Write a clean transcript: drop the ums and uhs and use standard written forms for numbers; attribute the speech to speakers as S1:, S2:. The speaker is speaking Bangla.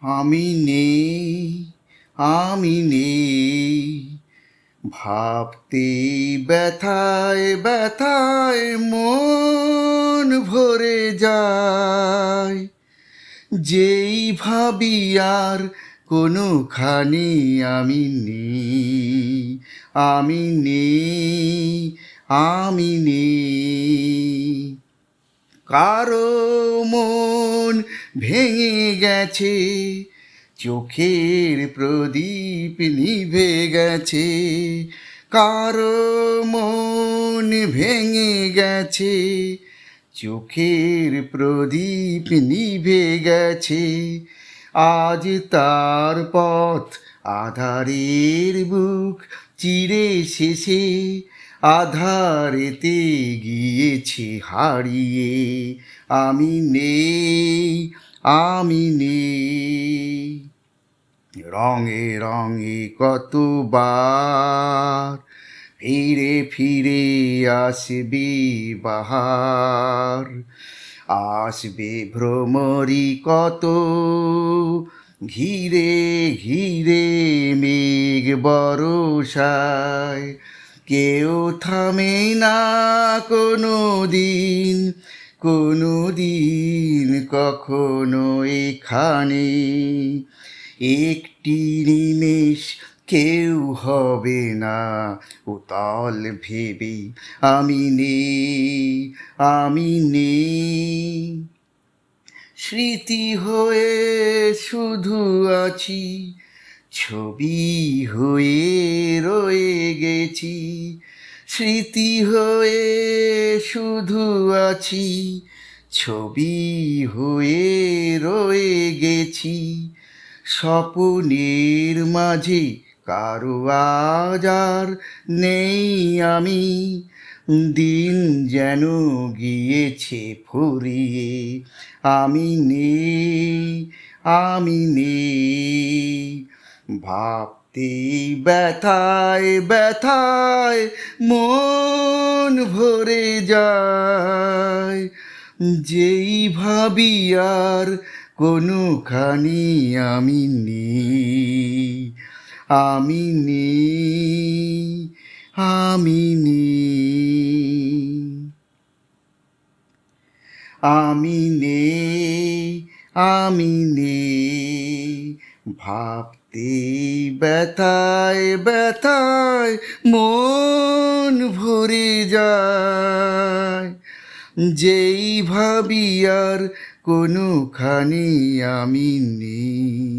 S1: আমি নেই, আমি নেই, ভাবতে ব্যথায় ব্যথায় মন ভরে যায়। যেই ভাবি আর কোনোখানি আমি নেই, আমি নেই, আমি নেই। কারো মন ভেঙে গেছে, চোখের প্রদীপ নিভে গেছে। কারো মন ভেঙে গেছে, চোখের প্রদীপ নিভে গেছে। আজ তার পথ আধারের বুক চিরে শেষে আধারেতে গিয়েছে হারিয়ে। আমি নেই, আমি নেই। রঙে রঙে কতবার ফিরে ফিরে আসবে বাহার। আসবে ভ্রমরি কত ঘিরে ঘিরে মেঘ বরষায়। কেউ থামে না কোনো দিন, কোনো দিন কখনো এখানে। একটি নিমেষ কেউ হবে না উতল ভেবে। আমি নেই, আমি নেই। স্মৃতি হয়ে শুধু আছি, ছবি হয়ে রয়ে গেছি। স্মৃতি হয়ে শুধু আছি, ছবি হয়ে রয়ে গেছি। স্বপ্নের মাঝে কারো আজ আর নেই আমি। দিন যেন গিয়েছে ফুরিয়ে। আমি নেই, আমি নেই। ভাবতেই ব্যথায় ব্যথায় মন ভরে যায়। যেই ভাবি আর কোনোখানি আমি নেই, আমি নেই, আমি নেই। আমি নেই, আমি নেই। ভাবতেই ব্যথায় ব্যথায় মন ভরে যায়। যেই ভাবি আর কোনোখানি আমি নেই।